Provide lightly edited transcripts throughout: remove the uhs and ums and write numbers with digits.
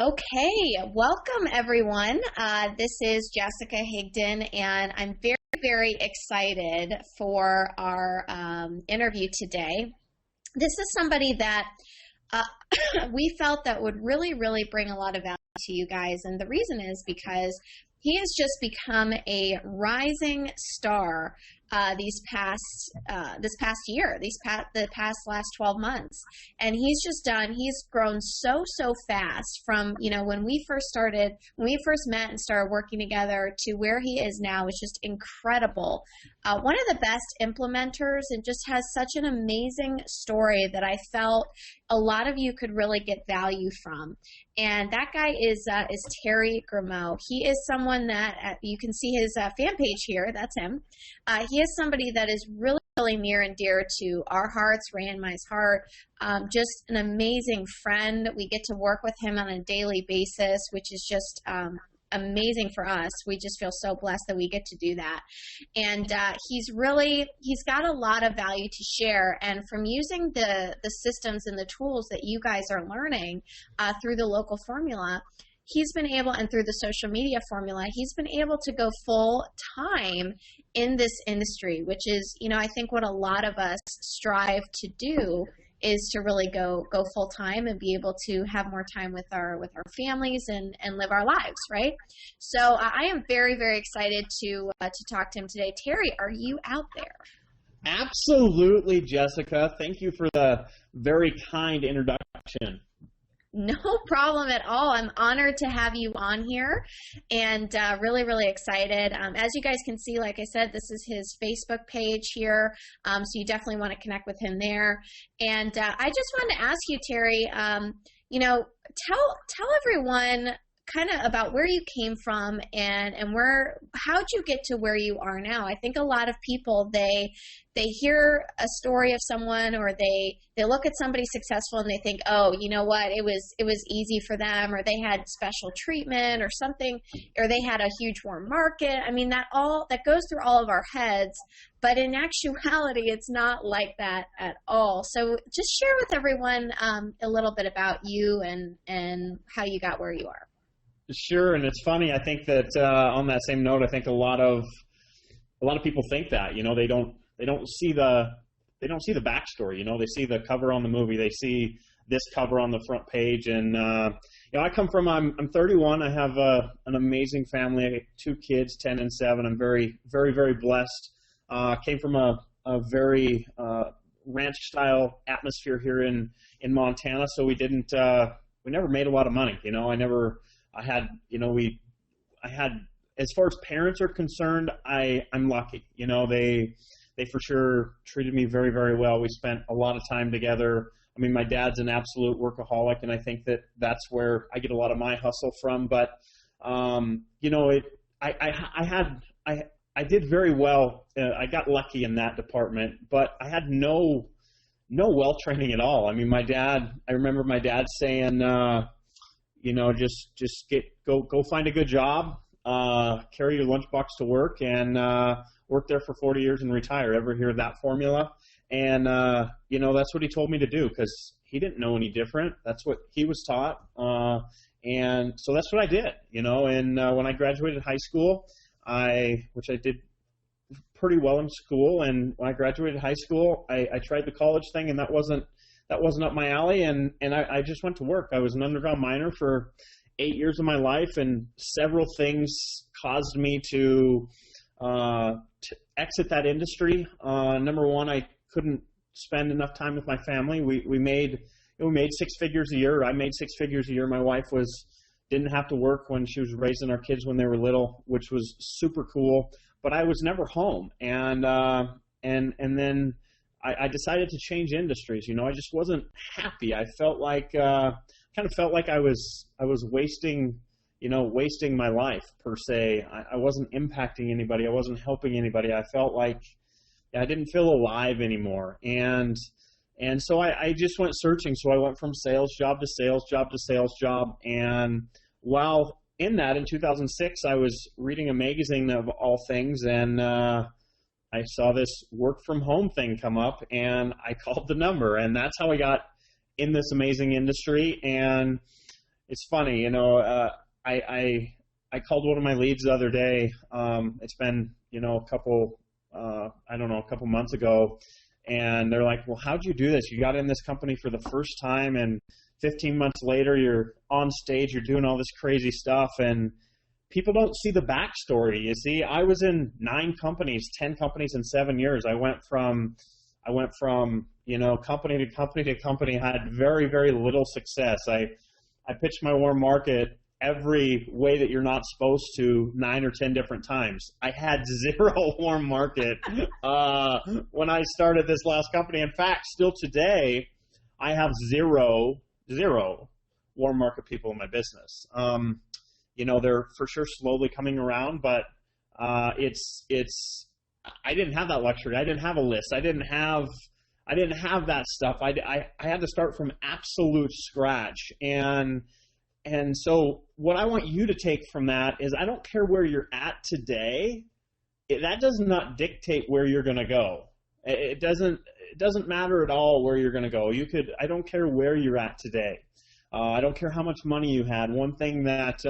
Okay, welcome everyone. This is Jessica Higdon, and I'm very, very excited for our interview today. This is somebody that uh, we felt that would really, really bring a lot of value to you guys, and the reason is because he has just become a rising star this past year, the past last 12 months, and he's grown so fast from when we first met and started working together to where he is now is just incredible. One of the best implementers, and just has such an amazing story that I felt a lot of you could really get value from. And that guy is Terry Gremaux. He is someone that you can see his fan page here. That's him. He is somebody that is really, really near and dear to our hearts, Ray and my's heart. Just an amazing friend. We get to work with him on a daily basis, which is just amazing for us. We just feel so blessed that we get to do that. And he's got a lot of value to share. And from using the systems and the tools that you guys are learning through the local formula, he's been able, and through the social media formula, he's been able to go full time in this industry, which is, I think what a lot of us strive to do is to really go full time and be able to have more time with our families and live our lives, right? So I am very, very excited to talk to him today. Terry, are you out there? Absolutely, Jessica. Thank you for the very kind introduction. No problem at all. I'm honored to have you on here, and really, really excited. As you guys can see, like I said, this is his Facebook page here, so you definitely want to connect with him there. And I just wanted to ask you, Terry, tell everyone kind of about where you came from and how'd you get to where you are now. I think a lot of people, they hear a story of someone, or they look at somebody successful and they think, oh, you know what, it was easy for them, or they had special treatment or something, or they had a huge warm market. I mean, that goes through all of our heads, but in actuality, it's not like that at all. So just share with everyone a little bit about you and how you got where you are. Sure, and it's funny. I think that on that same note, I think a lot of people think that they don't see the backstory. They see the cover on the movie, they see this cover on the front page, and I'm 31. I have an amazing family, 2 kids, 10 and 7. I'm very, very, very blessed. Came from a very ranch style atmosphere here in Montana, so we never made a lot of money. I had, as far as parents are concerned, I'm lucky. They for sure treated me very, very well. We spent a lot of time together. I mean, my dad's an absolute workaholic, and I think that's where I get a lot of my hustle from. But I did very well. I got lucky in that department, but I had no well training at all. I mean, I remember my dad saying, just go find a good job, carry your lunchbox to work, and work there for 40 years and retire. Ever hear that formula? And that's what he told me to do, because he didn't know any different. That's what he was taught, and so that's what I did. And when I graduated high school, which I did pretty well in school, and when I graduated high school, I tried the college thing, and that wasn't up my alley, and I just went to work. I was an underground miner for 8 years of my life, and several things caused me to exit that industry. Number one, I couldn't spend enough time with my family. We made 6 figures a year. I made 6 figures a year. My wife didn't have to work when she was raising our kids when they were little, which was super cool. But I was never home, and then I decided to change industries. I just wasn't happy. I felt like kind of felt like I was wasting my life per se. I wasn't impacting anybody. I wasn't helping anybody. I felt like I didn't feel alive anymore. And so I just went searching. So I went from sales job to sales job to sales job. And while in that, in 2006, I was reading a magazine of all things, and I saw this work from home thing come up, and I called the number, and that's how I got in this amazing industry. And it's funny, I called one of my leads the other day. It's been, a couple months ago, and they're like, well, how'd you do this? You got in this company for the first time, and 15 months later, you're on stage, you're doing all this crazy stuff, and people don't see the backstory. You see, I was in 9 companies, 10 companies in 7 years. I went from company to company to company, had very, very little success. I pitched my warm market every way that you're not supposed to 9 or 10 different times. I had 0 warm market when I started this last company. In fact, still today, I have zero warm market people in my business. They're for sure slowly coming around, but I didn't have that luxury. I didn't have a list. I didn't have that stuff. I had to start from absolute scratch. And so what I want you to take from that is, I don't care where you're at today. That does not dictate where you're going to go. It doesn't matter at all where you're going to go. I don't care where you're at today. I don't care how much money you had. One thing that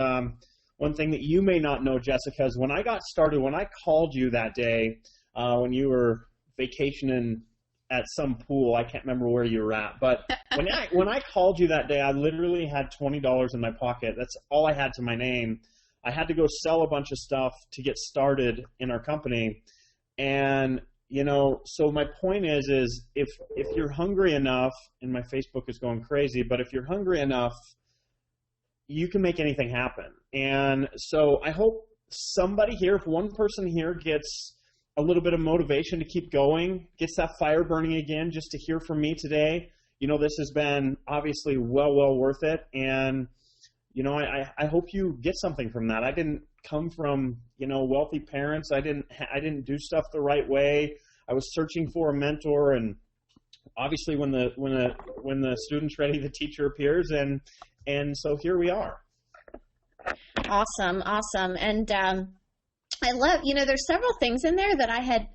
you may not know, Jessica, is when I got started, when I called you that day, when you were vacationing at some pool, I can't remember where you were at, but when I called you that day, I literally had $20 in my pocket. That's all I had to my name. I had to go sell a bunch of stuff to get started in our company. And, so my point is if you're hungry enough, and my Facebook is going crazy, but if you're hungry enough, you can make anything happen. And so I hope somebody here, if one person here gets a little bit of motivation to keep going, gets that fire burning again, just to hear from me today, this has been obviously well worth it. And, I hope you get something from that. I didn't come from, wealthy parents. I didn't do stuff the right way. I was searching for a mentor, and obviously when the student's ready, the teacher appears, and so here we are. Awesome. And I love, there's several things in there that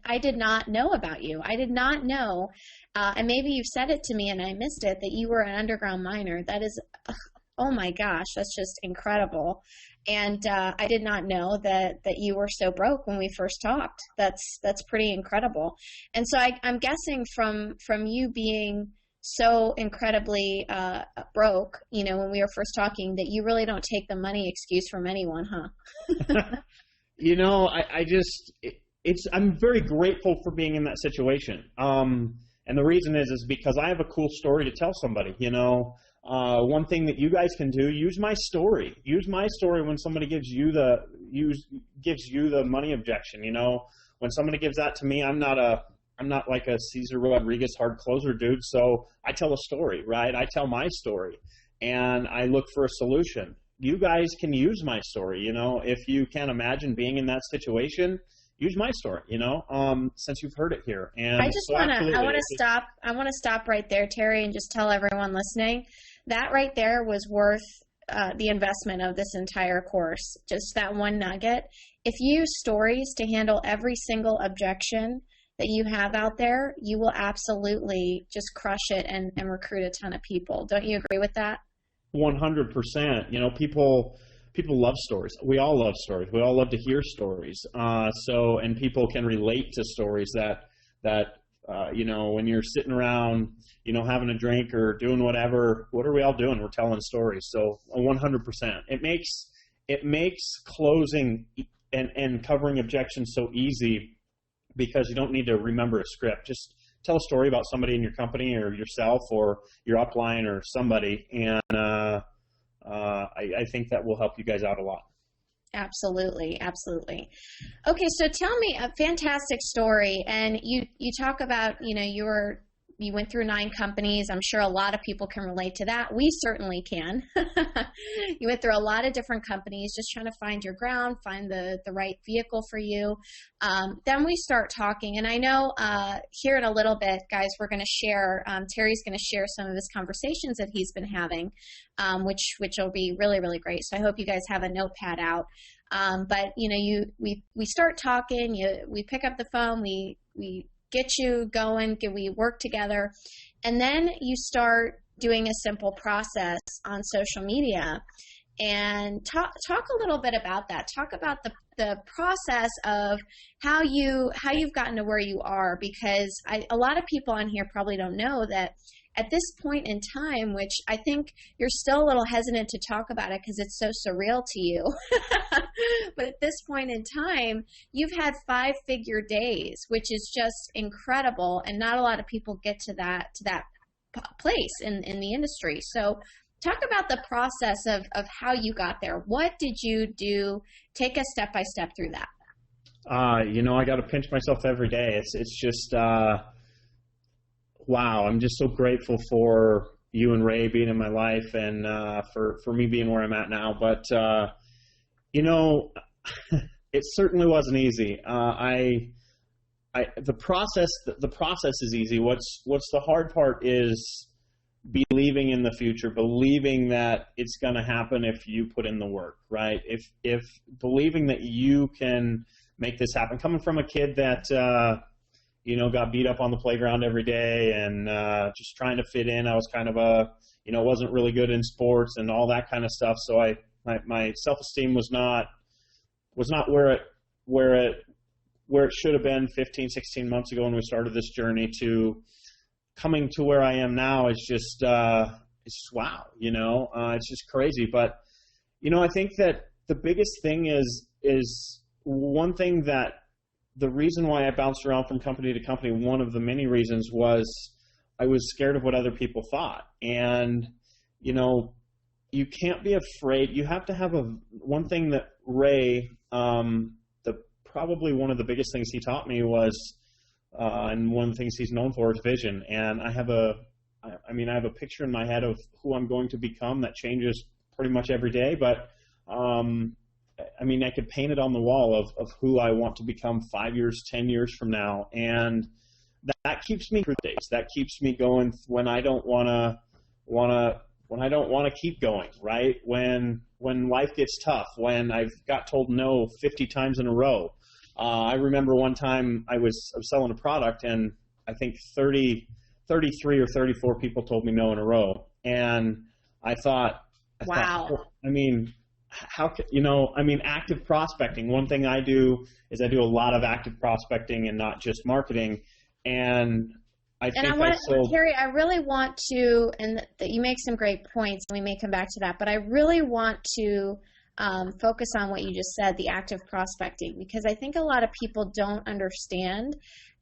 I did not know about you. I did not know, and maybe you've said it to me and I missed it, that you were an underground miner. That is, oh my gosh, that's just incredible. And I did not know that you were so broke when we first talked. That's pretty incredible. And so I'm guessing from you being so incredibly broke, when we were first talking, that you really don't take the money excuse from anyone, huh? I'm very grateful for being in that situation. And the reason is because I have a cool story to tell somebody. One thing that you guys can do, use my story. Use my story when somebody gives you the money objection. When somebody gives that to me, I'm not like a Cesar Rodriguez hard closer dude. So I tell a story, right? I tell my story, and I look for a solution. You guys can use my story. If you can't imagine being in that situation, use my story, since you've heard it here. And I want to stop right there, Terry, and just tell everyone listening that right there was worth the investment of this entire course. Just that one nugget. If you use stories to handle every single objection that you have out there, you will absolutely just crush it and recruit a ton of people. Don't you agree with that? 100%. People love stories. We all love stories. We all love to hear stories. And people can relate to stories that when you're sitting around, having a drink or doing whatever, what are we all doing? We're telling stories. So 100%. It makes closing and covering objections so easy, because you don't need to remember a script. Just tell a story about somebody in your company or yourself or your upline or somebody, and I think that will help you guys out a lot. Absolutely. Okay, so tell me a fantastic story. And you talk about, you went through 9 companies. I'm sure a lot of people can relate to that. We certainly can. You went through a lot of different companies, just trying to find your ground, find the right vehicle for you. Then we start talking, and I know here in a little bit, guys, we're going to share, Terry's going to share some of his conversations that he's been having, which will be really, really great. So I hope you guys have a notepad out. But we start talking, we pick up the phone, we get you going, we work together, and then you start doing a simple process on social media. And talk a little bit about that. Talk about the process of how you've gotten to where you are, because a lot of people on here probably don't know that at this point in time, which I think you're still a little hesitant to talk about it because it's so surreal to you. But at this point in time, you've had 5-figure days, which is just incredible, and not a lot of people get to that place in the industry. So talk about the process of how you got there. What did you do? Take us step by step through that. I got to pinch myself every day. It's just, wow. I'm just so grateful for you and Ray being in my life, and for me being where I'm at now. But, it certainly wasn't easy. The process is easy. What's the hard part is believing in the future, believing that it's going to happen if you put in the work, right? If believing that you can make this happen. Coming from a kid that, got beat up on the playground every day and just trying to fit in. I was kind of wasn't really good in sports and all that kind of stuff. So my self-esteem was not where it should have been 15, 16 months ago when we started this journey, to coming to where I am now is just, it's just wow, it's just crazy. But, I think that the biggest thing is one thing that the reason why I bounced around from company to company, one of the many reasons was I was scared of what other people thought. And, you can't be afraid. You have to have one thing that Ray, probably one of the biggest things he taught me was, and one of the things he's known for is vision. And I have a picture in my head of who I'm going to become that changes pretty much every day. But, I could paint it on the wall of who I want to become 5 years, 10 years from now. And that keeps me through the days. That keeps me going when I don't want to keep going, right? When life gets tough, when I've got told no 50 times in a row. I remember one time I was selling a product, and I think 33 or 34 people told me no in a row. And I thought, wow. Active prospecting. One thing I do is I do a lot of active prospecting and not just marketing. And Terry, I really want to, and you make some great points, and we may come back to that, but I really want to focus on what you just said, the active prospecting, because I think a lot of people don't understand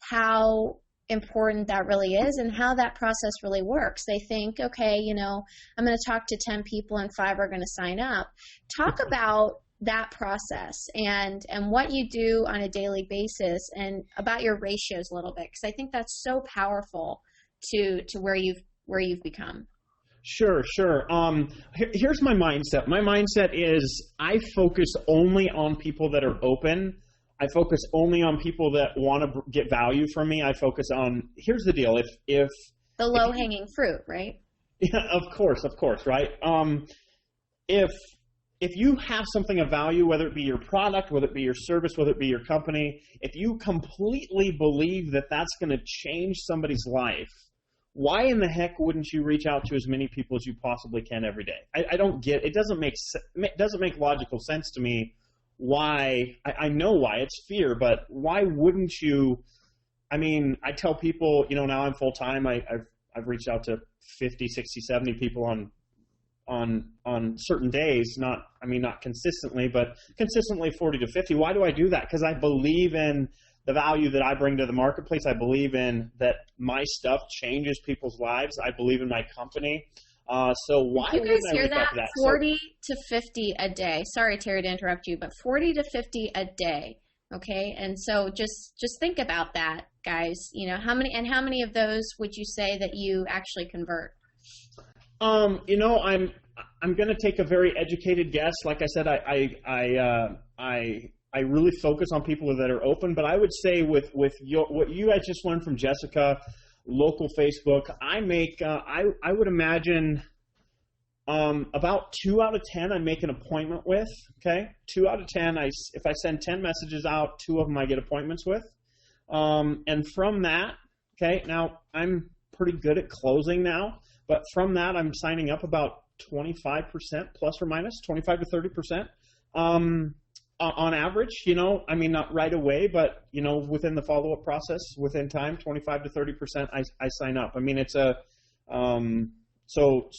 how important that really is and how that process really works. They think, okay, I'm going to talk to 10 people and 5 are going to sign up. Talk about that process and what you do on a daily basis, and about your ratios a little bit, because I think that's so powerful to where you've become. Sure. Here's my mindset. My mindset is I focus only on people that are open. I focus only on people that want to get value from me. I focus on, here's the deal. If the low-hanging fruit, right? Yeah, of course, right? If you have something of value, whether it be your product, whether it be your service, whether it be your company, if you completely believe that that's going to change somebody's life, why in the heck wouldn't you reach out to as many people as you possibly can every day? I don't get it. It doesn't make logical sense to me. Why? I know why. It's fear, but why wouldn't you? I tell people, now I'm full time. I've reached out to 50, 60, 70 people on certain days. Not consistently, but consistently 40 to 50. Why do I do that? Because I believe in the value that I bring to the marketplace. I believe in that my stuff changes people's lives. I believe in my company. So why you guys hear that? 40 to 50 a day. Sorry, Terry, to interrupt you, but 40 to 50 a day. Okay. And so just think about that, guys. How many of those would you say that you actually convert? I'm going to take a very educated guess. Like I said, I really focus on people that are open, but I would say with what you guys just learned from Jessica, local Facebook, I make, I would imagine about 2 out of 10 I make an appointment with, okay? 2 out of 10, if I send 10 messages out, 2 of them I get appointments with. And from that, okay, now I'm pretty good at closing now, But from that, I'm signing up about 25% plus or minus 25 to 30%. On average, I mean, not right away, but, within the follow-up process, within time, 25 to 30%, I sign up. I mean, it's so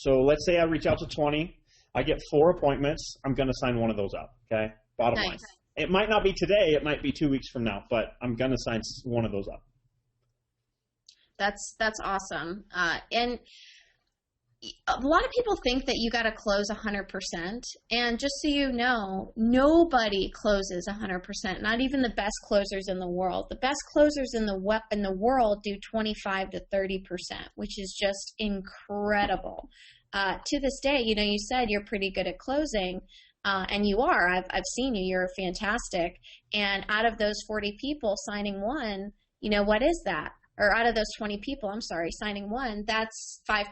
let's say I reach out to 20, I get 4 appointments, I'm going to sign one of those up. Okay. Bottom line. It might not be today. It might be 2 weeks from now, but I'm going to sign one of those up. That's awesome. And a lot of people think that you got to close 100%. And just so you know, nobody closes 100%, not even the best closers in the world. The best closers in the world do 25 to 30%, which is just incredible. To this day, you said you're pretty good at closing, and you are. I've seen you. You're fantastic. And out of those 40 people signing one, what is that? Or out of those 20 people, I'm sorry, signing one, that's 5%.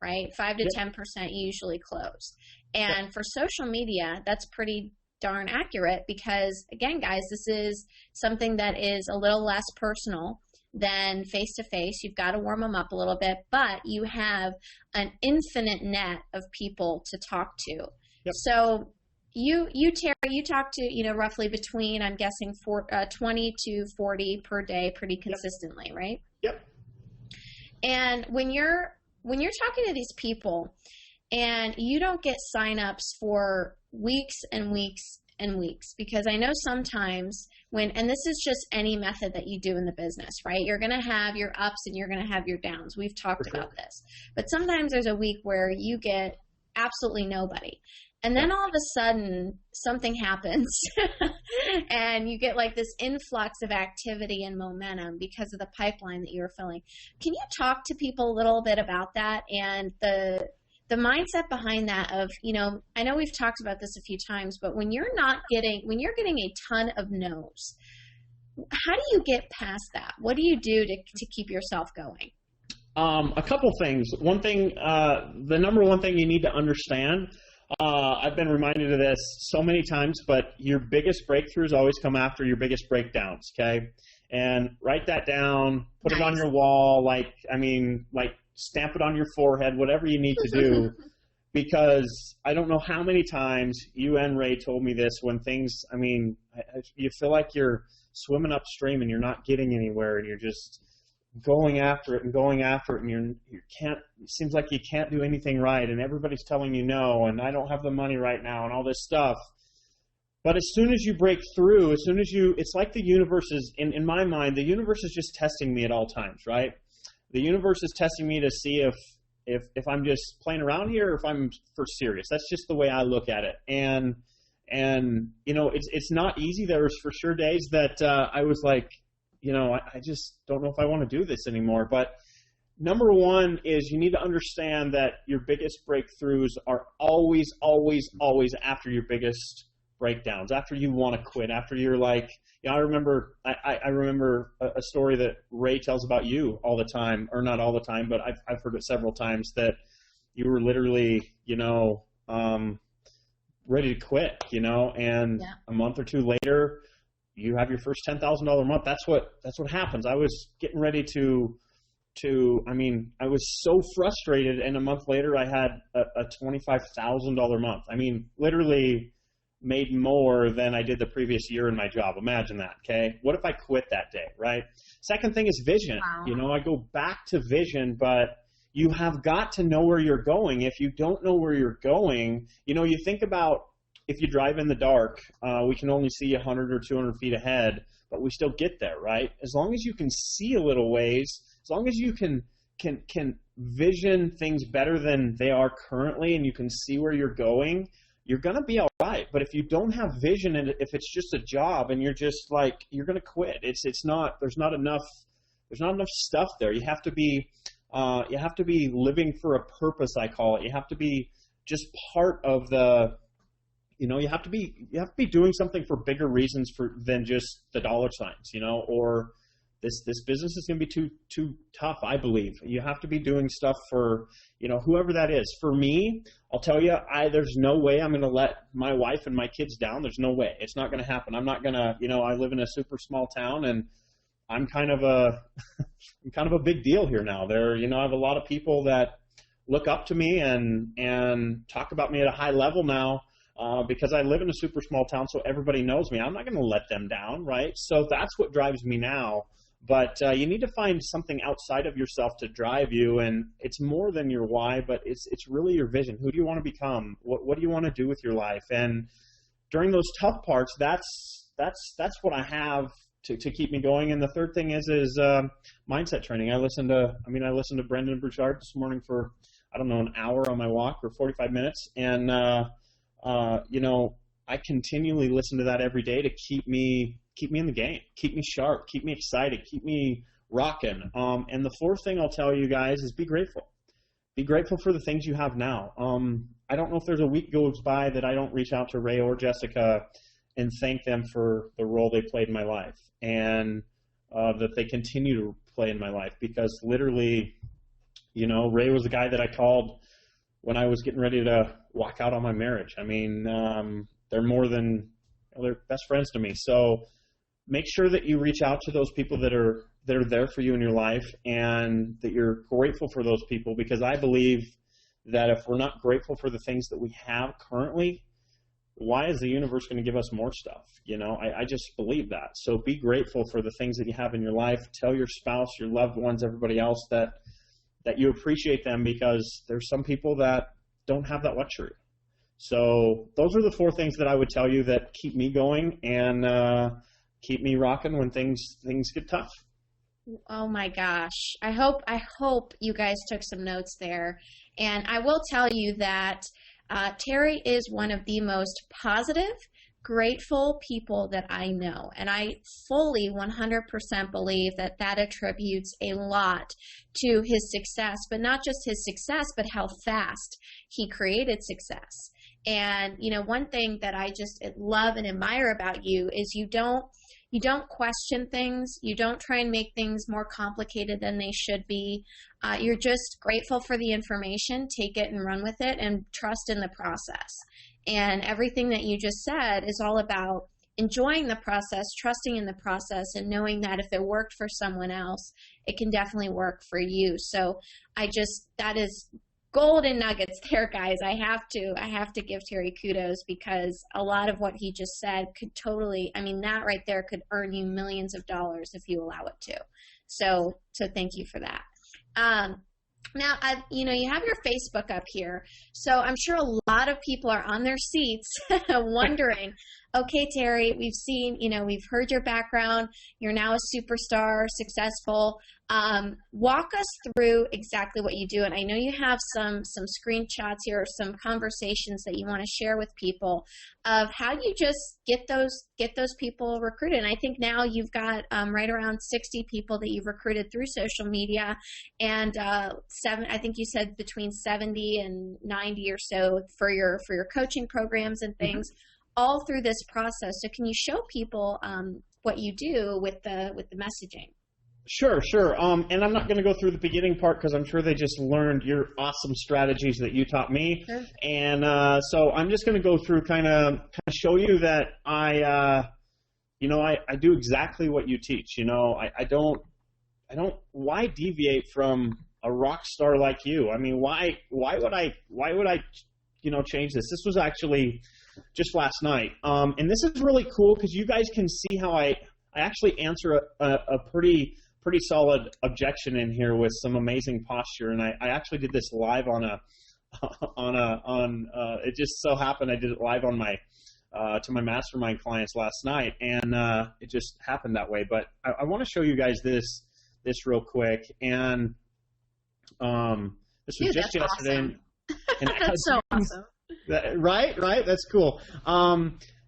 Right? 5 to 10% you usually close. And for social media, that's pretty darn accurate because, again, guys, this is something that is a little less personal than face-to-face. You've got to warm them up a little bit, but you have an infinite net of people to talk to. Yep. So you Terry, you talk to, roughly between, I'm guessing, 20 to 40 per day pretty consistently, right? Yep. And when you're talking to these people and you don't get signups for weeks and weeks and weeks, because I know sometimes and this is just any method that you do in the business, right? You're going to have your ups and you're going to have your downs. We've talked about this. But sometimes there's a week where you get absolutely nobody. And then all of a sudden something happens and you get like this influx of activity and momentum because of the pipeline that you're filling. Can you talk to people a little bit about that and the mindset behind that of, I know we've talked about this a few times, but when you're getting a ton of no's, how do you get past that? What do you do to keep yourself going? A couple things. One thing, the number one thing you need to understand, I've been reminded of this so many times, but your biggest breakthroughs always come after your biggest breakdowns, okay? And write that down, put it on your wall, like stamp it on your forehead, whatever you need to do, because I don't know how many times you and Ray told me this when things, you feel like you're swimming upstream and you're not getting anywhere and you're just going after it and you can't, it seems like you can't do anything right and everybody's telling you no and I don't have the money right now and all this stuff. But as soon as you break through, it's like the universe is, in my mind, the universe is just testing me at all times, right? The universe is testing me to see if I'm just playing around here or if I'm for serious. That's just the way I look at it. And it's not easy. There's for sure days that I was like, I just don't know if I want to do this anymore. But number one is you need to understand that your biggest breakthroughs are always, always, always after your biggest breakdowns, after you want to quit, after you're like, I remember a story that Ray tells about you all the time, or not all the time, but I've heard it several times, that you were literally, ready to quit, and a month or two later, you have your first $10,000 month. That's what happens. I was getting ready I was so frustrated, and a month later I had a $25,000 month. Literally made more than I did the previous year in my job. Imagine that, okay? What if I quit that day, right? Second thing is vision. Wow. I go back to vision, but you have got to know where you're going. If you don't know where you're going, you think about if you drive in the dark, we can only see 100 or 200 feet ahead, but we still get there, right? As long as you can see a little ways, as long as you can vision things better than they are currently and you can see where you're going, you're going to be all right. But if you don't have vision and if it's just a job and you're just like, you're going to quit. There's not enough stuff there. You have to be living for a purpose, I call it. You have to be just part of the, you have to be doing something for bigger reasons than just the dollar signs, or this business is going to be too tough, I believe. You have to be doing stuff for, whoever that is. For me, I'll tell you, there's no way I'm going to let my wife and my kids down. There's no way. It's not going to happen. I'm not going to, I live in a super small town and I'm kind of a big deal here now. I have a lot of people that look up to me and talk about me at a high level now, because I live in a super small town, so everybody knows me. I'm not going to let them down, right? So that's what drives me now. But you need to find something outside of yourself to drive you, and it's more than your why, but it's really your vision. Who do you want to become? What do you want to do with your life? And during those tough parts, that's what I have to keep me going. And the third thing is mindset training. I listened to Brendan Burchard this morning for, I don't know, an hour on my walk, or 45 minutes, and I continually listen to that every day to keep me in the game, keep me sharp, keep me excited, keep me rocking. And the fourth thing I'll tell you guys is be grateful. Be grateful for the things you have now. I don't know if there's a week goes by that I don't reach out to Ray or Jessica and thank them for the role they played in my life, and that they continue to play in my life, because literally, Ray was the guy that I called when I was getting ready to walk out on my marriage. I mean, they're best friends to me. So make sure that you reach out to those people that are there for you in your life, and that you're grateful for those people, because I believe that if we're not grateful for the things that we have currently, why is the universe going to give us more stuff? I just believe that. So be grateful for the things that you have in your life. Tell your spouse, your loved ones, everybody else that you appreciate them, because there's some people that don't have that luxury. So those are the four things that I would tell you that keep me going and keep me rocking when things get tough. Oh my gosh. I hope you guys took some notes there. And I will tell you that Terry is one of the most positive, grateful people that I know. And I fully 100% believe that attributes a lot to his success, but not just his success, but how fast he created success. And, one thing that I just love and admire about you is you don't question things. You don't try and make things more complicated than they should be. You're just grateful for the information, take it and run with it, and trust in the process. And everything that you just said is all about enjoying the process, trusting in the process, and knowing that if it worked for someone else, it can definitely work for you. So that is golden nuggets there, guys. I have to give Terry kudos, because a lot of what he just said could totally, that right there could earn you millions of dollars if you allow it to. So thank you for that. Now, you have your Facebook up here, so I'm sure a lot of people are on their seats wondering, okay, Terry, we've heard your background. You're now a superstar, successful. Walk us through exactly what you do. And I know you have some screenshots here, or some conversations that you want to share with people of how you just get those people recruited. And I think now you've got right around 60 people that you've recruited through social media, and I think you said between 70 and 90 or so for your coaching programs and things. Mm-hmm. All through this process. So can you show people what you do with the messaging? Sure. And I'm not going to go through the beginning part, because I'm sure they just learned your awesome strategies that you taught me. Sure. And so I'm just going to go through kind of show you that I do exactly what you teach. I don't why deviate from a rock star like you? Why would I change this? This was actually just last night. And this is really cool, because you guys can see how I actually answer a pretty solid objection in here with some amazing posture. And I actually did this live it just so happened I did it live on my to my mastermind clients last night, and it just happened that way. But I want to show you guys this real quick. And this was just yesterday. Awesome. And that's so awesome. Right? That's cool.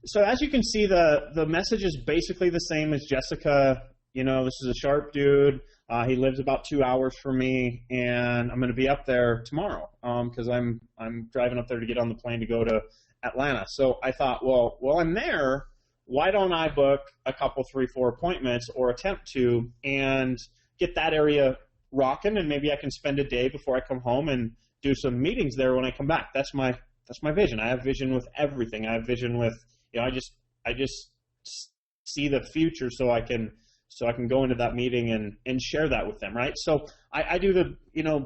So as you can see, the message is basically the same as Jessica. This is a sharp dude. He lives about 2 hours from me, and I'm going to be up there tomorrow because I'm driving up there to get on the plane to go to Atlanta. So I thought, well, while I'm there, why don't I book a couple, 3, 4 appointments, or attempt to, and get that area rocking, and maybe I can spend a day before I come home and do some meetings there when I come back. That's my vision. I have vision with everything. I have vision with, I just see the future so I can so I can go into that meeting and share that with them, right? So I do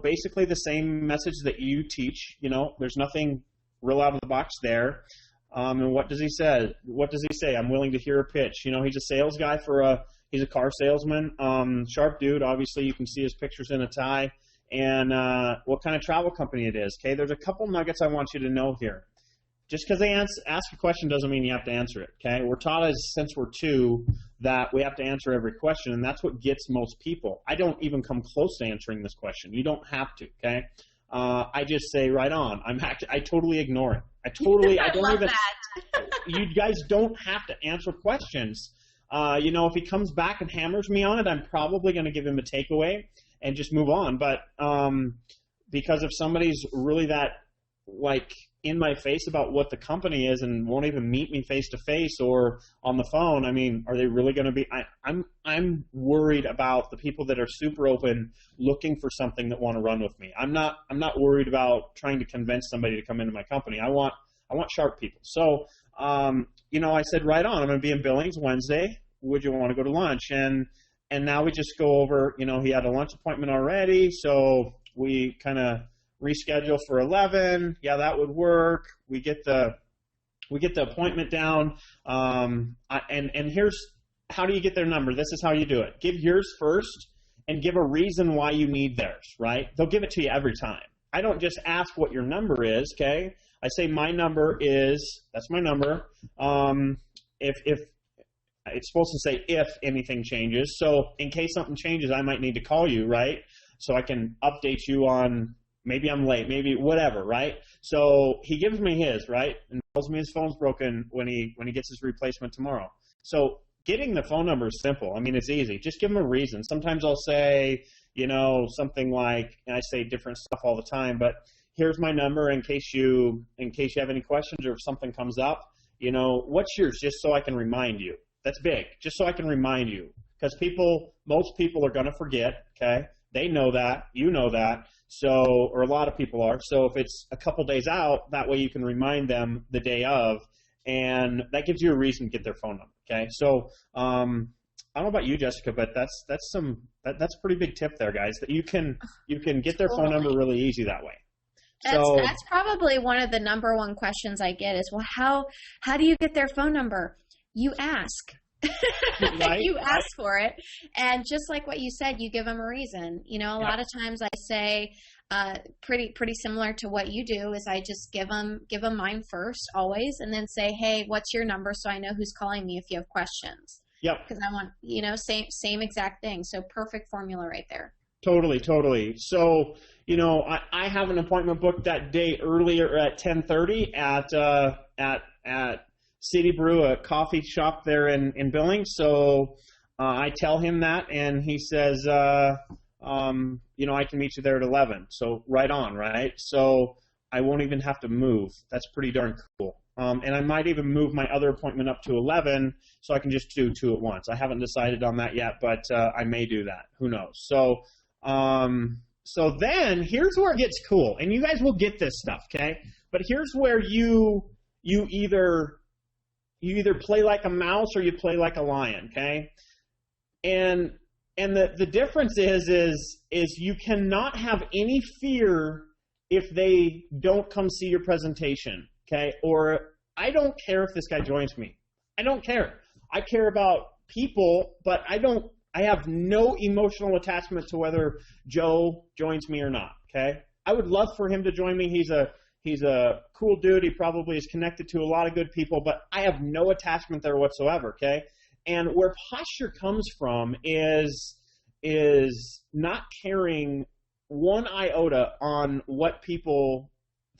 basically the same message that you teach. There's nothing real out of the box there. And what does he say? What does he say? I'm willing to hear a pitch. He's a sales guy he's a car salesman. Sharp dude. Obviously, you can see his pictures in a tie. And what kind of travel company it is. Okay, there's a couple nuggets I want you to know here. Just because they ask a question doesn't mean you have to answer it. Okay, we're taught since we're 2 that we have to answer every question, and that's what gets most people. I don't even come close to answering this question. You don't have to. Okay, I just say right on. I totally ignore it. I don't even. You guys don't have to answer questions. If he comes back and hammers me on it, I'm probably going to give him a takeaway and just move on. But because if somebody's really that in my face about what the company is and won't even meet me face to face or on the phone, I mean, are they really going to be? I'm worried about the people that are super open, looking for something that want to run with me. I'm not worried about trying to convince somebody to come into my company. I want sharp people. So I said right on. I'm going to be in Billings Wednesday. Would you want to go to lunch? And now we just go over. He had a lunch appointment already, so we kind of reschedule for 11. Yeah, that would work. We get the appointment down. And here's how do you get their number? This is how you do it. Give yours first and give a reason why you need theirs, right? They'll give it to you every time. I don't just ask what your number is, okay? I say my number that's my number. If it's supposed to say if anything changes. So in case something changes, I might need to call you, right? So I can update you on maybe I'm late, maybe whatever, right? So he gives me his, right? And tells me his phone's broken when he gets his replacement tomorrow. So getting the phone number is simple. I mean, it's easy. Just give him a reason. Sometimes I'll say, something like, and I say different stuff all the time, but here's my number in case you have any questions or if something comes up, what's yours? Just so I can remind you. That's big. Just so I can remind you. Because most people are going to forget, okay? They know that. You know that. So, or a lot of people are. So if it's a couple days out, that way you can remind them the day of, and that gives you a reason to get their phone number, okay? So, I don't know about you, Jessica, but that's a pretty big tip there, guys, that you can get their phone number really easy that way. That's probably one of the number one questions I get is, well, how do you get their phone number? You ask. Right? You ask for it. And just like what you said, you give them a reason. A lot of times I say pretty similar to what you do is I just give them mine first always and then say, hey, what's your number so I know who's calling me if you have questions. Yep. Because I want, same exact thing. So perfect formula right there. Totally. So, I have an appointment booked that day earlier at 10:30 at City Brew, a coffee shop there in Billings. So I tell him that, and he says, I can meet you there at 11. So right on, right? So I won't even have to move. That's pretty darn cool. And I might even move my other appointment up to 11 so I can just do 2 at once. I haven't decided on that yet, but I may do that. Who knows? So then here's where it gets cool. And you guys will get this stuff, okay? But here's where you either play like a mouse or you play like a lion, okay? And the difference is you cannot have any fear if they don't come see your presentation, okay? Or I don't care if this guy joins me. I don't care. I care about people, but I have no emotional attachment to whether Joe joins me or not, okay? I would love for him to join me. He's a cool dude. He probably is connected to a lot of good people, but I have no attachment there whatsoever, okay? And where posture comes from is not caring one iota on what people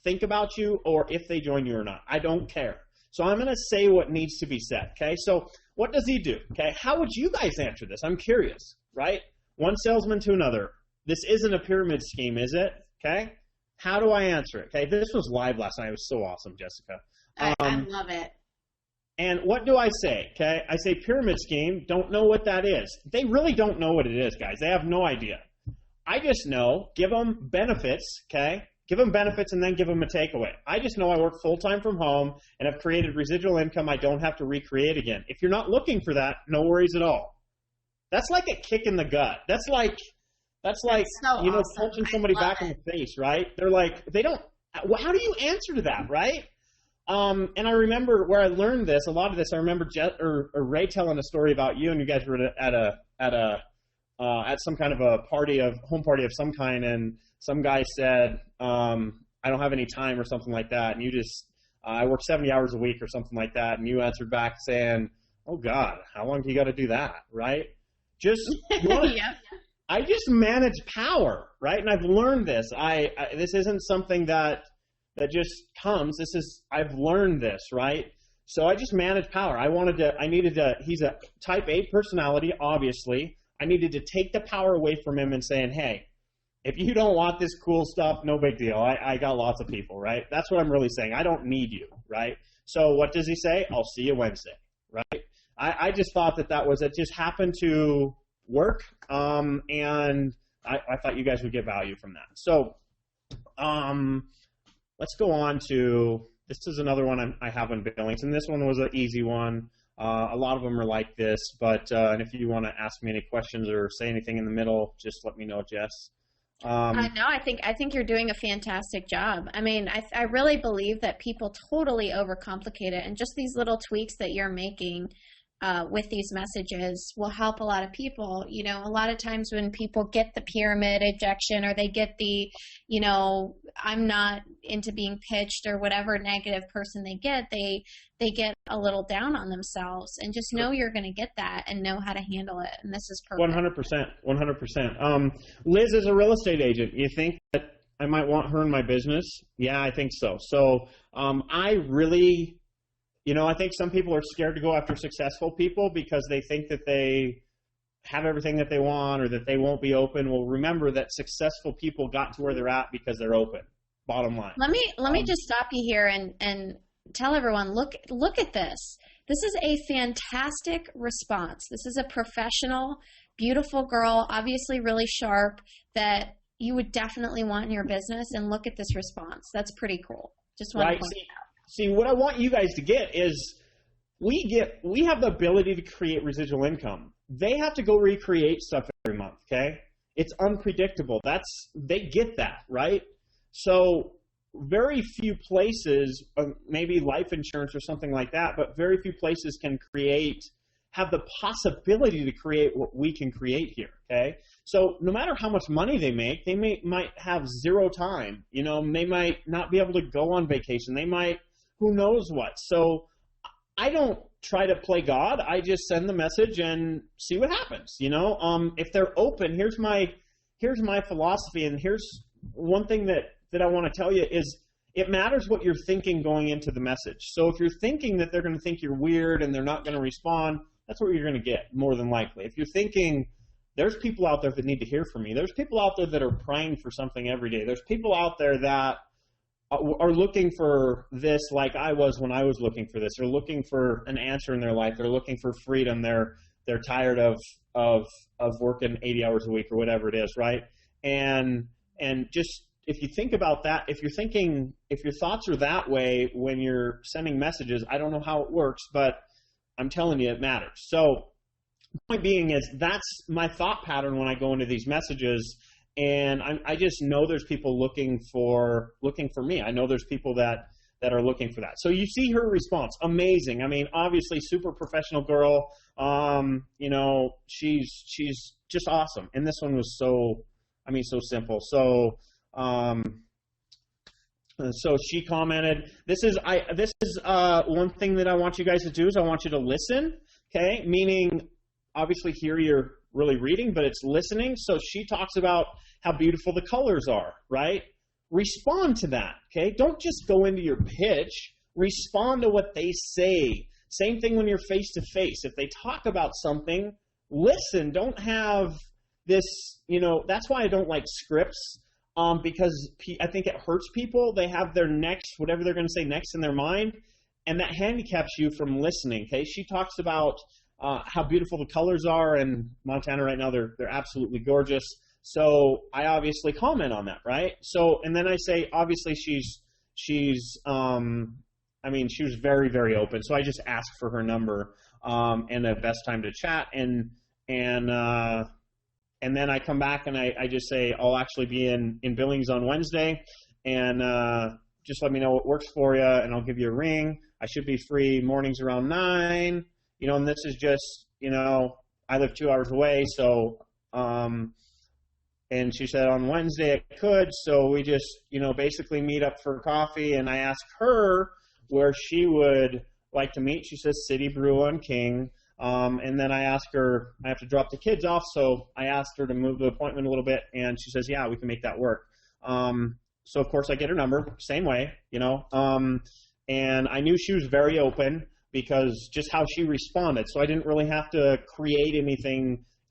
think about you or if they join you or not. I don't care. So I'm going to say what needs to be said, okay? So what does he do, okay? How would you guys answer this? I'm curious, right? One salesman to another. This isn't a pyramid scheme, is it? Okay? How do I answer it? Okay, this was live last night. It was so awesome, Jessica. I love it. And what do I say? Okay, I say pyramid scheme. Don't know what that is. They really don't know what it is, guys. They have no idea. I just know, give them benefits, okay? Give them benefits and then give them a takeaway. I just know I work full-time from home and have created residual income I don't have to recreate again. If you're not looking for that, no worries at all. That's like a kick in the gut. That's like, That's so you know, awesome. punching I somebody love back in it. the face, right? They're like, they don't, well, how do you answer to that, right? And I remember where I learned this, a lot of this, I remember or Ray telling a story about you, and you guys were at some kind of a home party of some kind, and some guy said, I don't have any time or something like that, and you just, I work 70 hours a week or something like that, and you answered back saying, oh God, how long do you got to do that, right? Just, you want to, Yeah. I just manage power, right? And I've learned this. This isn't something that just comes. I've learned this, right? So I just manage power. He's a type A personality, obviously. I needed to take the power away from him and saying, hey, if you don't want this cool stuff, no big deal. I got lots of people, right? That's what I'm really saying. I don't need you, right? So what does he say? I'll see you Wednesday, right? I just thought it just happened to work, and I thought you guys would get value from that. So let's go on to, this is another one I have on billings, and this one was an easy one. A lot of them are like this, but and if you want to ask me any questions or say anything in the middle, just let me know, Jess. No, I think you're doing a fantastic job. I mean, I really believe that people totally overcomplicate it, and just these little tweaks that you're making with these messages will help a lot of people. You know, a lot of times when people get the pyramid ejection, or they get the, you know, I'm not into being pitched, or whatever negative person they get a little down on themselves, and just know you're going to get that and know how to handle it. And this is perfect. 100%, 100%. Liz is a real estate agent. You think that I might want her in my business? Yeah, I think so. So I really, you know, I think some people are scared to go after successful people because they think that they have everything that they want, or that they won't be open. Well, remember that successful people got to where they're at because they're open. Bottom line. Let me just stop you here and tell everyone, look at this. This is a fantastic response. This is a professional, beautiful girl, obviously really sharp, that you would definitely want in your business. And look at this response. That's pretty cool. Just want to point it out. See, what I want you guys to get is we have the ability to create residual income. They have to go recreate stuff every month, okay? It's unpredictable. They get that, right? So very few places, maybe life insurance or something like that, but very few places have the possibility to create what we can create here, okay? So no matter how much money they make, might have zero time. You know, they might not be able to go on vacation. They might, who knows what. So I don't try to play God. I just send the message and see what happens. You know, if they're open, here's my philosophy, and here's one thing that I want to tell you is, it matters what you're thinking going into the message. So if you're thinking that they're going to think you're weird and they're not going to respond, that's what you're going to get more than likely. If you're thinking, there's people out there that need to hear from me. There's people out there that are praying for something every day. There's people out there that are looking for this, like I was when I was looking for this. They're looking for an answer in their life. They're looking for freedom. They're tired of working 80 hours a week or whatever it is, right? And just, if you think about that, if your thoughts are that way when you're sending messages, I don't know how it works, but I'm telling you, it matters. So the point being is, that's my thought pattern when I go into these messages, and I just know there's people looking for me. I know there's people that are looking for that. So you see her response, amazing. I mean, obviously super professional girl. You know, she's just awesome. And this one was so simple. So she commented, this is one thing that I want you guys to do is I want you to listen, okay? Meaning, obviously here you're really reading, but it's listening. So she talks about how beautiful the colors are, right? Respond to that, okay? Don't just go into your pitch. Respond to what they say. Same thing when you're face to face. If they talk about something, listen. Don't have this, you know, that's why I don't like scripts. Because I think it hurts people. They have their next, whatever they're going to say next in their mind, and that handicaps you from listening. Okay, she talks about how beautiful the colors are in Montana right now. They're absolutely gorgeous. So I obviously comment on that, right? So, and then I say, obviously she was very, very open. So I just asked for her number and the best time to chat, and and then I come back and I just say, I'll actually be in Billings on Wednesday, and just let me know what works for you, and I'll give you a ring. I should be free mornings around 9, and this is just, I live 2 hours away, so, and she said on Wednesday I could, so we just, basically meet up for coffee, and I asked her where she would like to meet. She says City Brew on King. And then I asked her, I have to drop the kids off, so I asked her to move the appointment a little bit, and she says, yeah, we can make that work. So, of course, I get her number, same way, and I knew she was very open because just how she responded. So I didn't really have to create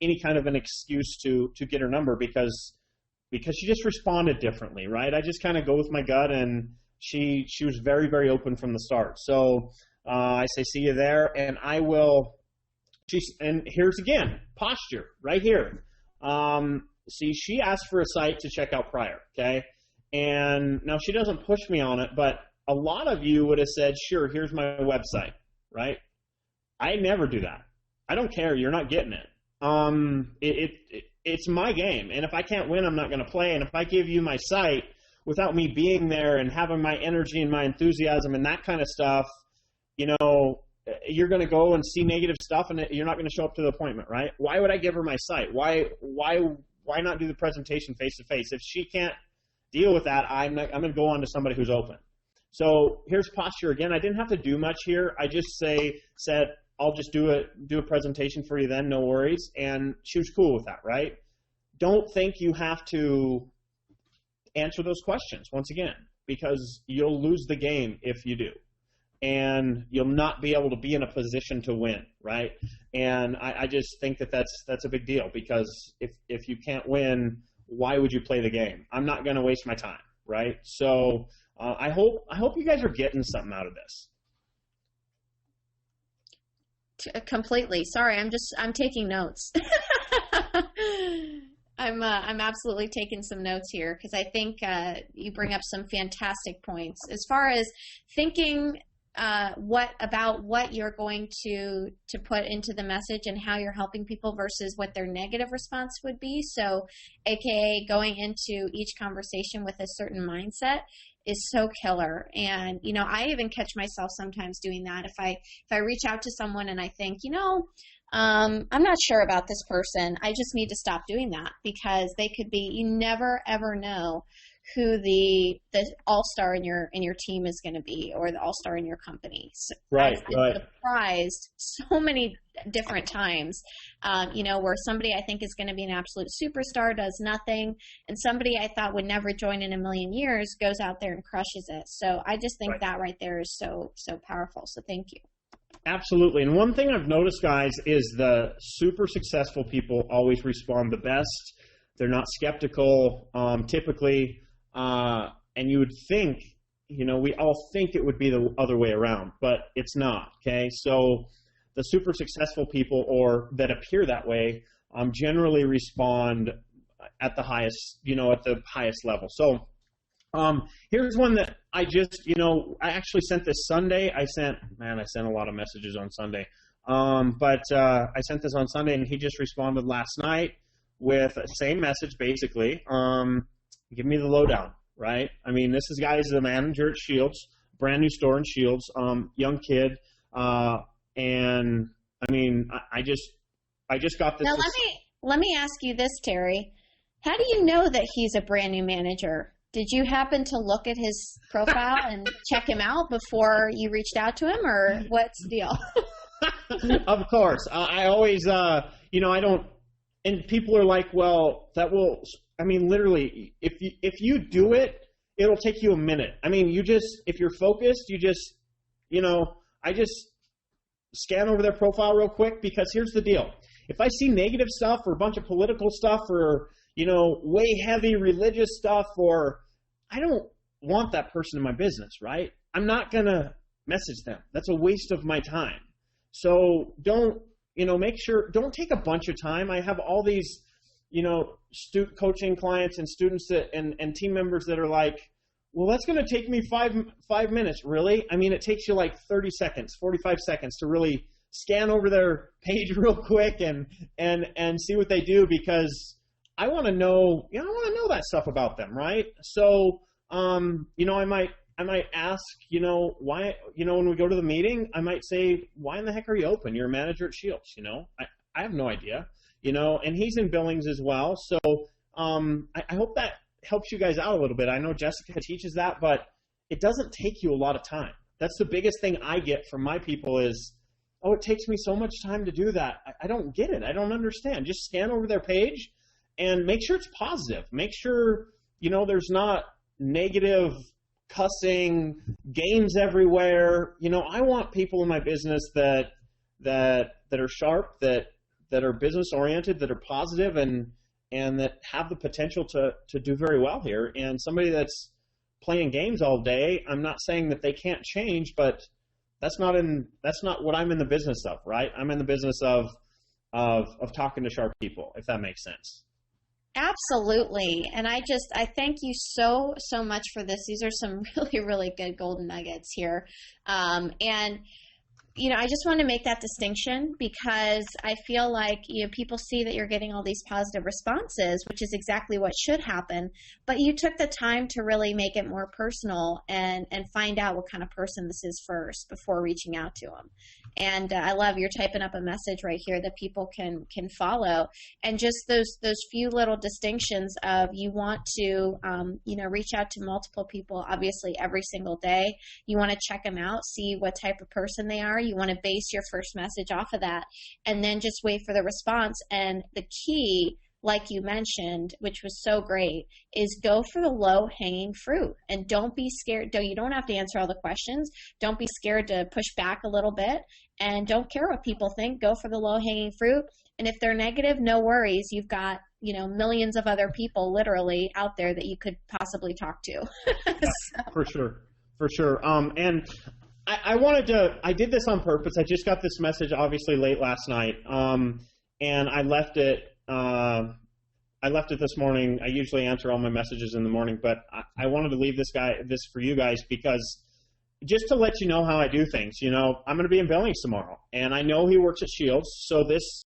any kind of an excuse to get her number because she just responded differently, right? I just kind of go with my gut, and she was very, very open from the start. So I say, see you there, and I will. And here's again, posture right here. See, she asked for a site to check out prior, okay? And now she doesn't push me on it, but a lot of you would have said, sure, here's my website, right? I never do that. I don't care. You're not getting it. It's my game, and if I can't win, I'm not going to play. And if I give you my site without me being there and having my energy and my enthusiasm and that kind of stuff, you're going to go and see negative stuff, and you're not going to show up to the appointment, right? Why would I give her my site? Why not do the presentation face to face? If she can't deal with that, I'm going to go on to somebody who's open. So here's posture again. I didn't have to do much here. I just said I'll just do a presentation for you then, no worries. And she was cool with that, right? Don't think you have to answer those questions once again, because you'll lose the game if you do. And you'll not be able to be in a position to win, right? And I just think that's a big deal, because if you can't win, why would you play the game? I'm not going to waste my time, right? So I hope you guys are getting something out of this. Completely. Sorry, I'm taking notes. I'm absolutely taking some notes here, because I think you bring up some fantastic points as far as thinking what you're going to put into the message and how you're helping people versus what their negative response would be. So, AKA going into each conversation with a certain mindset is so killer. And, I even catch myself sometimes doing that. If I reach out to someone and I think, I'm not sure about this person, I just need to stop doing that, because they could be, you never ever know who the all-star in your team is going to be, or the all-star in your company. So right. I've been surprised so many different times, where somebody I think is going to be an absolute superstar does nothing, and somebody I thought would never join in a million years goes out there and crushes it. So I just think that right there is so powerful. So thank you. Absolutely. And one thing I've noticed, guys, is the super successful people always respond the best. They're not skeptical, typically. And you would think, we all think it would be the other way around, but it's not, okay? So the super successful people, or that appear that way, generally respond at the highest, at the highest level. So here's one that I just, I actually sent this Sunday. I sent a lot of messages on Sunday. But I sent this on Sunday, and he just responded last night with the same message, basically. Give me the lowdown, right? I mean, this guy's the manager at Shields, brand new store in Shields, young kid. And I mean, I just got this. Now let me ask you this, Terry. How do you know that he's a brand new manager? Did you happen to look at his profile and check him out before you reached out to him, or what's the deal? Of course. I always, I don't, and people are like, well, literally, if you do it, it'll take you a minute. I mean, if you're focused, I just scan over their profile real quick, because here's the deal. If I see negative stuff, or a bunch of political stuff, or, way heavy religious stuff, or I don't want that person in my business, right? I'm not going to message them. That's a waste of my time. So don't take a bunch of time. I have all these, student coaching clients and students and team members that are like, well, that's going to take me five minutes. Really? I mean, it takes you like 30 seconds, 45 seconds to really scan over their page real quick and see what they do, because I want to know, I want to know that stuff about them, right? So, I might ask, why, when we go to the meeting, I might say, why in the heck are you open? You're a manager at Shields, I have no idea, and he's in Billings as well. So, I hope that helps you guys out a little bit. I know Jessica teaches that, but it doesn't take you a lot of time. That's the biggest thing I get from my people is, oh, it takes me so much time to do that. I don't get it. I don't understand. Just scan over their page and make sure it's positive. Make sure, there's not negative cussing, games everywhere. I want people in my business that are sharp, that are business oriented, that are positive, and that have the potential to do very well here. And somebody that's playing games all day, I'm not saying that they can't change, but that's not what I'm in the business of, right? I'm in the business of talking to sharp people, if that makes sense. Absolutely. And I thank you so much for this. These are some really, really good golden nuggets here. And I just want to make that distinction, because I feel like, people see that you're getting all these positive responses, which is exactly what should happen. But you took the time to really make it more personal and find out what kind of person this is first before reaching out to them. And I love you're typing up a message right here that people can follow. And just those few little distinctions of, you want to, reach out to multiple people, obviously every single day. You want to check them out, see what type of person they are. You want to base your first message off of that, and then just wait for the response. And the key, like you mentioned, which was so great, is go for the low-hanging fruit. And don't be scared. You don't have to answer all the questions. Don't be scared to push back a little bit. And don't care what people think. Go for the low-hanging fruit. And if they're negative, no worries. You've got, millions of other people literally out there that you could possibly talk to. So. For sure. And I did this on purpose. I just got this message obviously late last night. And I left it this morning. I usually answer all my messages in the morning, but I wanted to leave this for you guys, because just to let you know how I do things. I'm going to be in Billings tomorrow, and I know he works at Shields, so this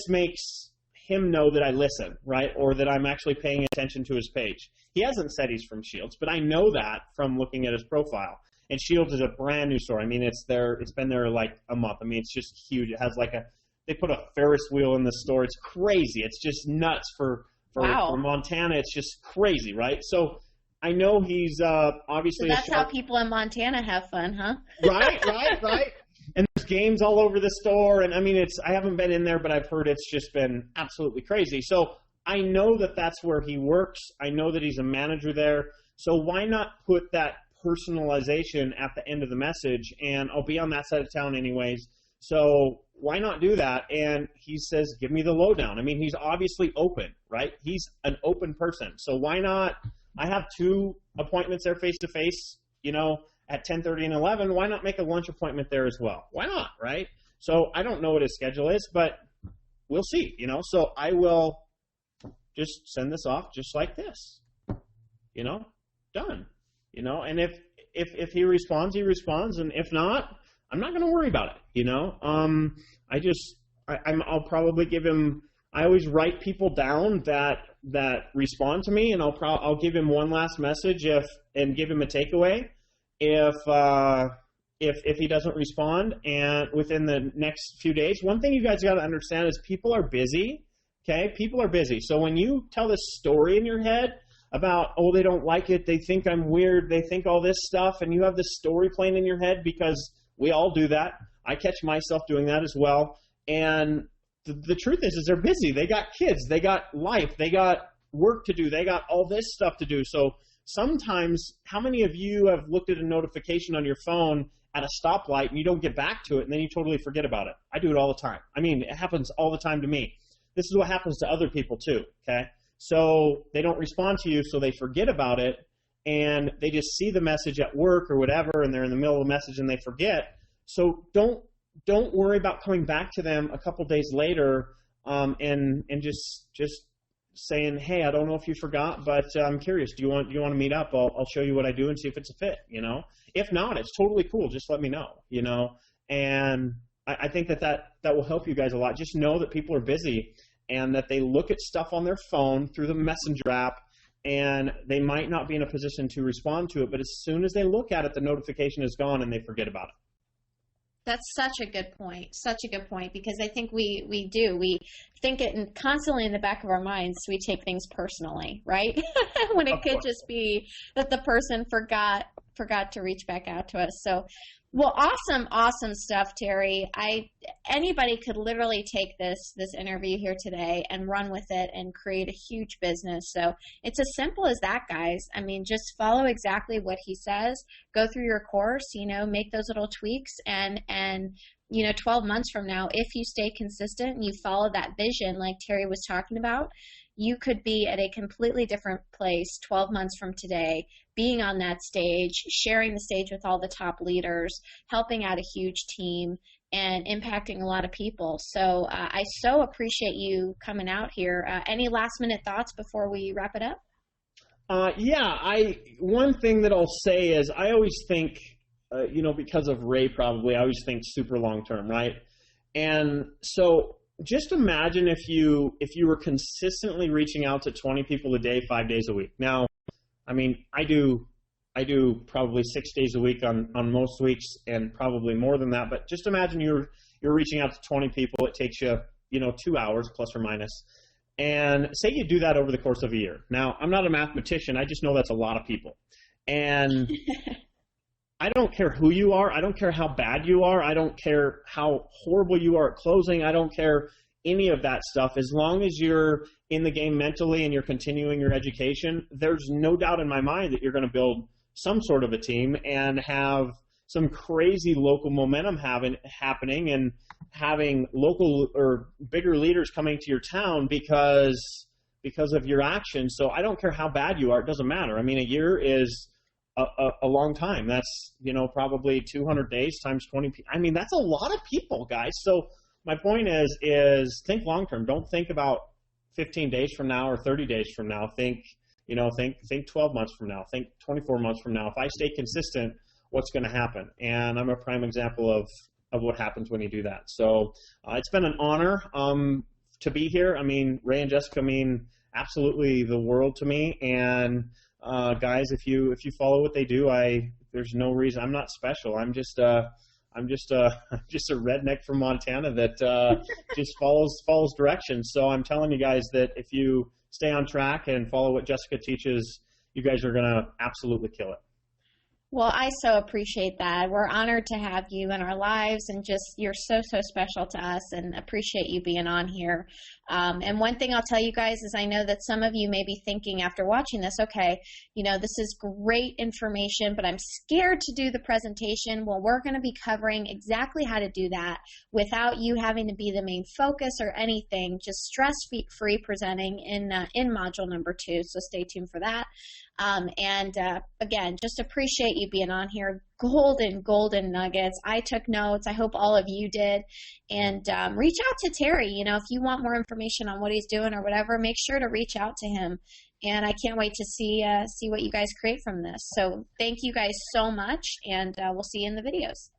makes him know that I listen, right? Or that I'm actually paying attention to his page. He hasn't said he's from Shields, but I know that from looking at his profile. And Shields is a brand new store. I mean, it's been there like a month. I mean, it's just huge. It has they put a Ferris wheel in the store. It's crazy. It's just nuts for Montana. It's just crazy, right? So I know he's obviously. So that's how people in Montana have fun, huh? Right. And there's games all over the store. And I mean, I haven't been in there, but I've heard it's just been absolutely crazy. So I know that that's where he works. I know that he's a manager there. So why not put that personalization at the end of the message? And I'll be on that side of town anyways. So why not do that? And he says, give me the lowdown. I mean, he's obviously open, right? He's an open person. So why not? I have 2 appointments there face-to-face, at 10:30 and 11. Why not make a lunch appointment there as well? Why not, right? So I don't know what his schedule is, but we'll see, So I will just send this off just like this, done, And if he responds, he responds. And if not, I'm not going to worry about it, I'll probably give him. I always write people down that respond to me, and I'll give him one last message and give him a takeaway if he doesn't respond, and within the next few days. One thing you guys got to understand is people are busy. Okay, people are busy. So when you tell this story in your head about, oh, they don't like it, they think I'm weird, they think all this stuff, and you have this story playing in your head, because we all do that. I catch myself doing that as well. And the truth is they're busy. They got kids. They got life. They got work to do. They got all this stuff to do. So sometimes, how many of you have looked at a notification on your phone at a stoplight and you don't get back to it, and then you totally forget about it? I do it all the time. I mean, it happens all the time to me. This is what happens to other people too, okay? So they don't respond to you, so they forget about it, and they just see the message at work or whatever, and they're in the middle of the message and they forget. So don't worry about coming back to them a couple days later, and just saying, hey, I don't know if you forgot, but I'm curious. Do you want to meet up? I'll show you what I do and see if it's a fit. If not, it's totally cool. Just let me know. And I think that will help you guys a lot. Just know that people are busy and that they look at stuff on their phone through the Messenger app, and they might not be in a position to respond to it, but as soon as they look at it, the notification is gone and they forget about it. That's such a good point. Such a good point, because I think we do. We think it constantly in the back of our minds. We take things personally, right? When it could just be that the person forgot to reach back out to us. So, well, awesome stuff, Terry. Anybody could literally take this interview here today and run with it and create a huge business. So it's as simple as that, guys. I mean, just follow exactly what he says. Go through your course, make those little tweaks, and 12 months from now, if you stay consistent and you follow that vision like Terry was talking about, you could be at a completely different place 12 months from today, being on that stage, sharing the stage with all the top leaders, helping out a huge team, and impacting a lot of people. So I so appreciate you coming out here. Any last minute thoughts before we wrap it up? One thing that I'll say is I always think, because of Ray probably, I always think super long term, right? And so just imagine if you were consistently reaching out to 20 people a day, 5 days a week. Now, I mean, I do probably 6 days a week on most weeks, and probably more than that. But just imagine you're reaching out to 20 people. It takes you 2 hours plus or minus. And say you do that over the course of a year. Now, I'm not a mathematician. I just know that's a lot of people. And I don't care who you are. I don't care how bad you are. I don't care how horrible you are at closing. I don't care any of that stuff. As long as you're in the game mentally and you're continuing your education, there's no doubt in my mind that you're going to build some sort of a team and have some crazy local momentum happening, and having local or bigger leaders coming to your town because of your actions. So I don't care how bad you are. It doesn't matter. I mean, a year is a long time. That's, probably 200 days times 20. I mean, that's a lot of people, guys. So my point is think long term. Don't think about 15 days from now or 30 days from now. Think 12 months from now. Think 24 months from now. If I stay consistent, what's going to happen? And I'm a prime example of what happens when you do that. So it's been an honor to be here. I mean, Ray and Jessica mean absolutely the world to me. And guys, if you follow what they do, there's no reason. I'm not special. I'm just a redneck from Montana that just follows directions. So I'm telling you guys that if you stay on track and follow what Jessica teaches, you guys are going to absolutely kill it. Well, I so appreciate that. We're honored to have you in our lives, and just you're so special to us, and appreciate you being on here. And one thing I'll tell you guys is I know that some of you may be thinking after watching this, okay, this is great information, but I'm scared to do the presentation. Well, we're going to be covering exactly how to do that without you having to be the main focus or anything, just stress-free presenting in module number 2. So stay tuned for that. Again, just appreciate you being on here. Golden nuggets. I took notes. I hope all of you did. And reach out to Terry. If you want more information on what he's doing or whatever, make sure to reach out to him. And I can't wait to see what you guys create from this. So thank you guys so much, and we'll see you in the videos.